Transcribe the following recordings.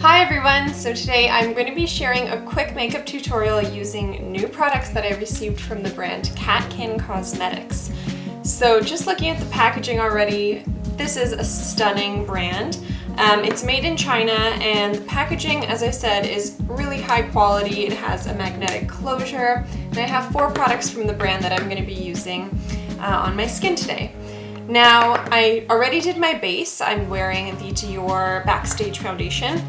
Hi everyone! So today I'm going to be sharing a quick makeup tutorial using new products that I received from the brand CATKIN Cosmetics. So just looking at the packaging already, this is a stunning brand. It's made in China and the packaging, as I said, is really high quality. It has a magnetic closure and I have 4 products from the brand that I'm going to be using on my skin today. Now, I already did my base. I'm wearing the Dior Backstage Foundation.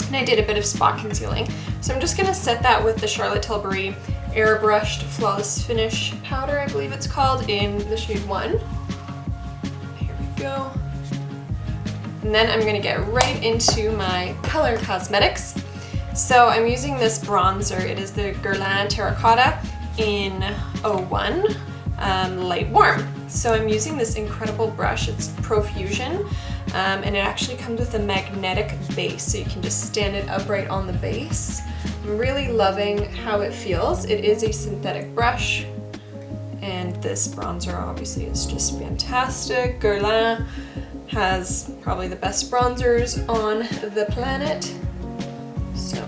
And I did a bit of spot concealing. So I'm just gonna set that with the Charlotte Tilbury Airbrushed Flawless Finish Powder, I believe it's called, in the shade 1. Here we go. And then I'm gonna get right into my color cosmetics. So I'm using this bronzer. It is the Guerlain Terracotta in 01, Light Warm. So I'm using this incredible brush. It's Profusion. And it actually comes with a magnetic base, so you can just stand it upright on the base. I'm really loving how it feels. It is a synthetic brush, and this bronzer obviously is just fantastic. Guerlain has probably the best bronzers on the planet. So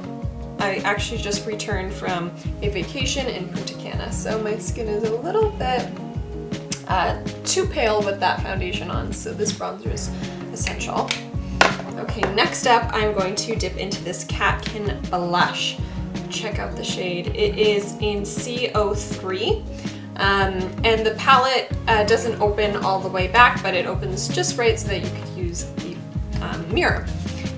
I actually just returned from a vacation in Punta Cana, so my skin is a little bit too pale with that foundation on, so this bronzer is essential. Okay, next up I'm going to dip into this CATKIN blush. Check out the shade. It is in CO3 and the palette doesn't open all the way back, but it opens just right so that you could use the mirror.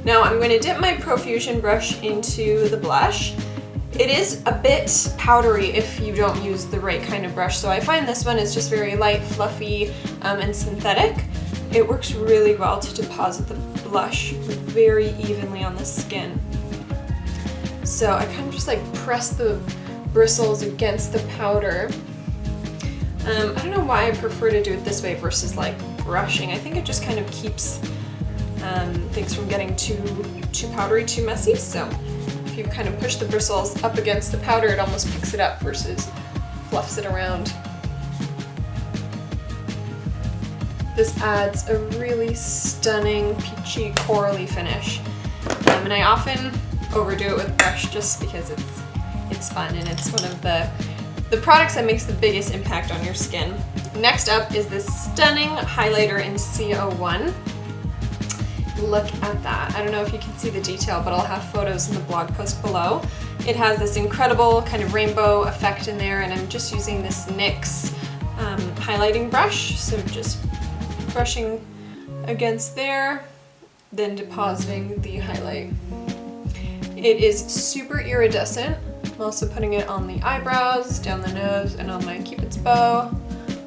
Now I'm going to dip my Profusion brush into the blush. It is a bit powdery if you don't use the right kind of brush, so I find this one is just very light, fluffy, and synthetic. It works really well to deposit the blush very evenly on the skin. So I kind of just like press the bristles against the powder. I don't know why I prefer to do it this way versus like brushing. I think it just kind of keeps things from getting too powdery, too messy. So if you kind of push the bristles up against the powder, it almost picks it up versus fluffs it around. This adds a really stunning peachy corally finish. And I often overdo it with brush just because it's fun and it's one of the products that makes the biggest impact on your skin. Next up is this stunning highlighter in CO1. Look at that. I don't know if you can see the detail, but I'll have photos in the blog post below. It has this incredible kind of rainbow effect in there, and I'm just using this NYX highlighting brush. So just brushing against there, then depositing the highlight. It is super iridescent. I'm also putting it on the eyebrows, down the nose, and on my Cupid's bow.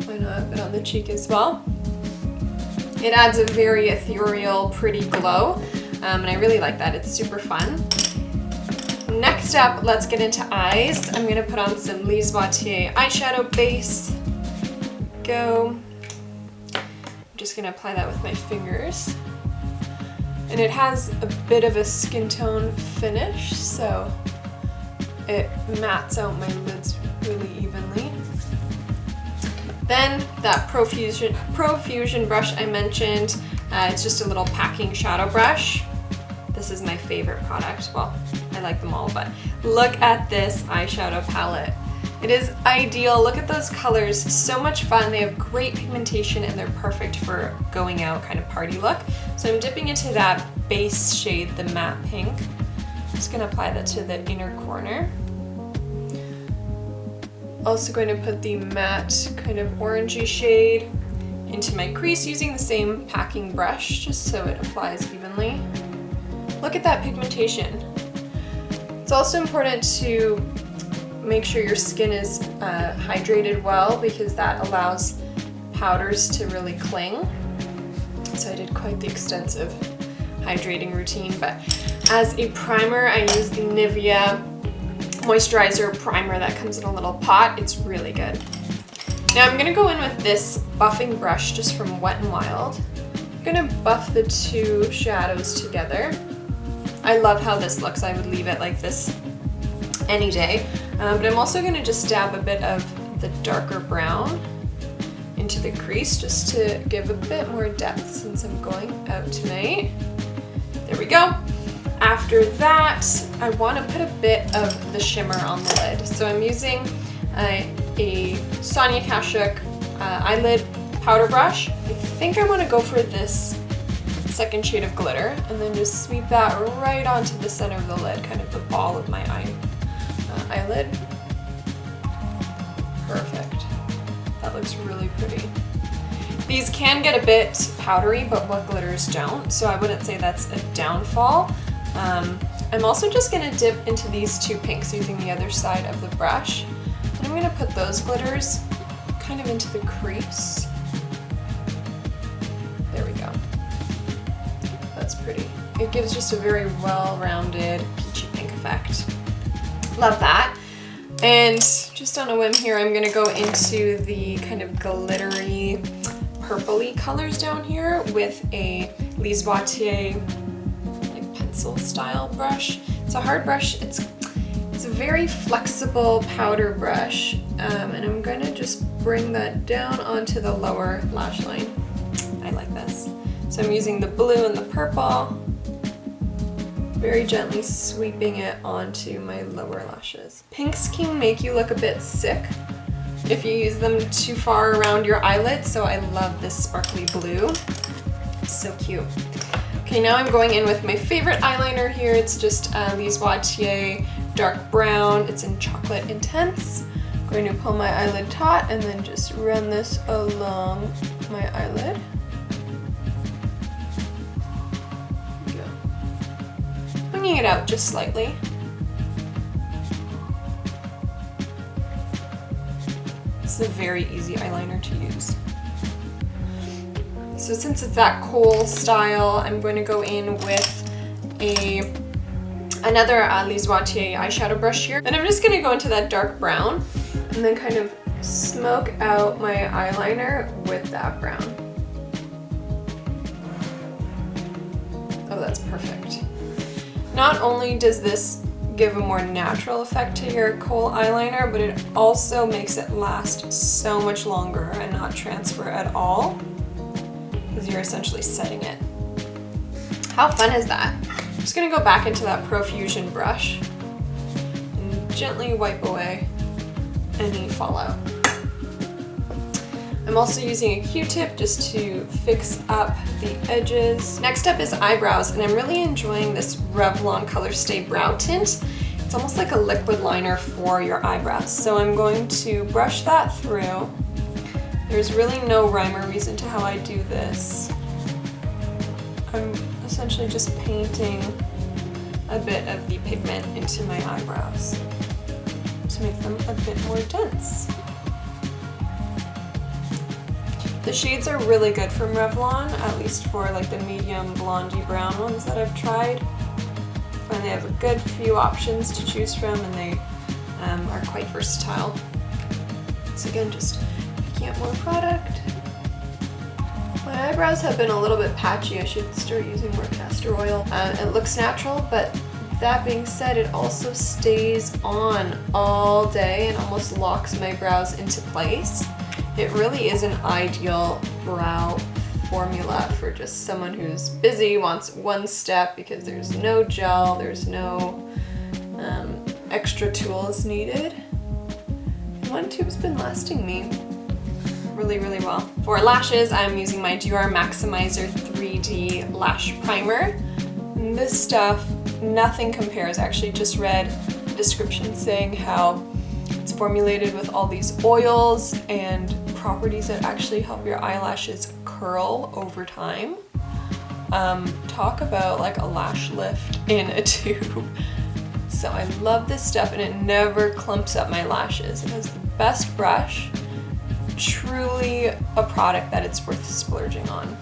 Why not a bit on the cheek as well? It adds a very ethereal, pretty glow, and I really like that. It's super fun. Next up, let's get into eyes. I'm gonna put on some Lise Watier eyeshadow base. Go. I'm just gonna apply that with my fingers. And it has a bit of a skin tone finish, so it mattes out my lids really evenly. Then that Profusion brush I mentioned, it's just a little packing shadow brush. This is my favorite product. Well, I like them all, but look at this eyeshadow palette. It is ideal. Look at those colors, so much fun. They have great pigmentation and they're perfect for going out kind of party look. So I'm dipping into that base shade, the matte pink. I'm just gonna apply that to the inner corner. Also going to put the matte kind of orangey shade into my crease using the same packing brush just so it applies evenly. Look at that pigmentation. It's also important to make sure your skin is hydrated well because that allows powders to really cling. So I did quite the extensive hydrating routine, but as a primer I use the Nivea Moisturizer Primer that comes in a little pot. It's really good. Now I'm gonna go in with this buffing brush just from Wet n Wild. I'm gonna buff the 2 shadows together. I love how this looks. I would leave it like this any day. But I'm also gonna just dab a bit of the darker brown into the crease just to give a bit more depth since I'm going out tonight. There we go. After that, I want to put a bit of the shimmer on the lid. So I'm using a Sonia Kashuk eyelid powder brush. I think I want to go for this second shade of glitter and then just sweep that right onto the center of the lid, kind of the ball of my eyelid. Perfect. That looks really pretty. These can get a bit powdery, but what glitters don't, so I wouldn't say that's a downfall. I'm also just going to dip into these two pinks using the other side of the brush. And I'm going to put those glitters kind of into the crease. There we go. That's pretty. It gives just a very well-rounded peachy pink effect. Love that. And just on a whim here, I'm going to go into the kind of glittery purpley colors down here with a Lise Watier like pencil style brush. It's a hard brush. It's a very flexible powder brush, and I'm going to just bring that down onto the lower lash line. I like this. So I'm using the blue and the purple, very gently sweeping it onto my lower lashes. Pinks can make you look a bit sick if you use them too far around your eyelids, so I love this sparkly blue. So cute. Okay, now I'm going in with my favorite eyeliner here. It's just Lise Watier Dark Brown. It's in Chocolate Intense. I'm going to pull my eyelid taut and then just run this along my eyelid. There we go. Bringing it out just slightly. This is a very easy eyeliner to use. So since it's that kohl style, I'm going to go in with another Lise Watier eyeshadow brush here. And I'm just going to go into that dark brown and then kind of smoke out my eyeliner with that brown. Oh, that's perfect. Not only does this give a more natural effect to your kohl eyeliner, but it also makes it last so much longer and not transfer at all, because you're essentially setting it. How fun is that? I'm just gonna go back into that Profusion brush and gently wipe away any fallout. I'm also using a Q-tip just to fix up the edges. Next up is eyebrows, and I'm really enjoying this Revlon Color Stay Brow Tint. It's almost like a liquid liner for your eyebrows. So I'm going to brush that through. There's really no rhyme or reason to how I do this. I'm essentially just painting a bit of the pigment into my eyebrows to make them a bit more dense. The shades are really good from Revlon, at least for like the medium blondie brown ones that I've tried. I find they have a good few options to choose from, and they are quite versatile. So again, just picking up more product. My eyebrows have been a little bit patchy. I should start using more castor oil. It looks natural, but that being said, it also stays on all day and almost locks my brows into place. It really is an ideal brow formula for just someone who's busy, wants one step because there's no gel, there's no extra tools needed. And one tube's been lasting me really, really well. For lashes, I'm using my Dior Maximizer 3D Lash Primer. And this stuff, nothing compares. I actually just read a description saying how it's formulated with all these oils and properties that actually help your eyelashes curl over time. Talk about like a lash lift in a tube. So I love this stuff, and it never clumps up my lashes. It has the best brush. Truly a product that it's worth splurging on.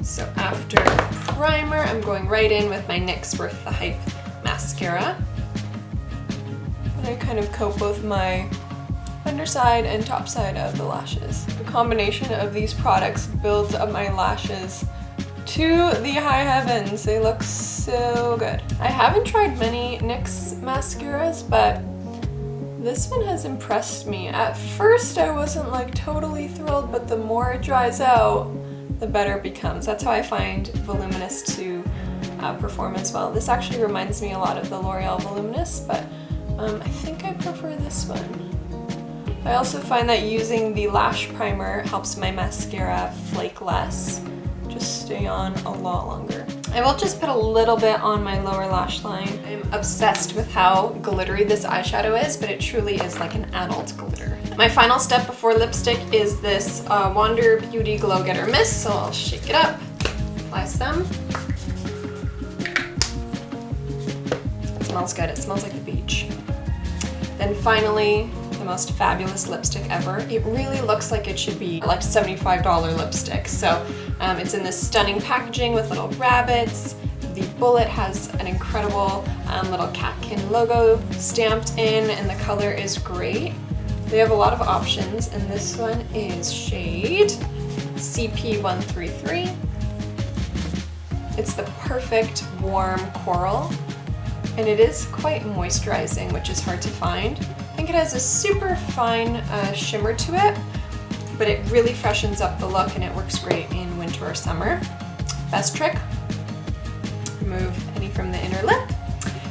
So after primer, I'm going right in with my NYX Worth the Hype mascara. And I kind of coat both my underside and top side of the lashes. The combination of these products builds up my lashes to the high heavens. They look so good. I haven't tried many NYX mascaras, but this one has impressed me. At first I wasn't like totally thrilled, but the more it dries out, the better it becomes. That's how I find voluminous to perform as well. This actually reminds me a lot of the L'Oreal Voluminous, but I think I prefer this one. I also find that using the lash primer helps my mascara flake less, just stay on a lot longer. I will just put a little bit on my lower lash line. I'm obsessed with how glittery this eyeshadow is, but it truly is like an adult glitter. My final step before lipstick is this Wander Beauty Glow Getter Mist, so I'll shake it up, apply some. It smells good, it smells like the beach. Then finally, the most fabulous lipstick ever. It really looks like it should be like $75 lipstick. So it's in this stunning packaging with little rabbits. The bullet has an incredible little CATKIN logo stamped in, and the color is great. They have a lot of options, and this one is shade CP133. It's the perfect warm coral, and it is quite moisturizing, which is hard to find. I think it has a super fine shimmer to it, but it really freshens up the look and it works great in winter or summer. Best trick, remove any from the inner lip.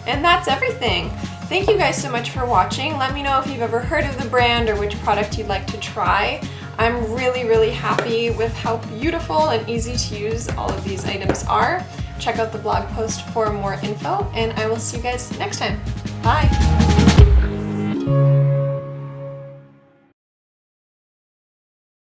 And that's everything. Thank you guys so much for watching. Let me know if you've ever heard of the brand or which product you'd like to try. I'm really happy with how beautiful and easy to use all of these items are. Check out the blog post for more info, and I will see you guys next time. Bye!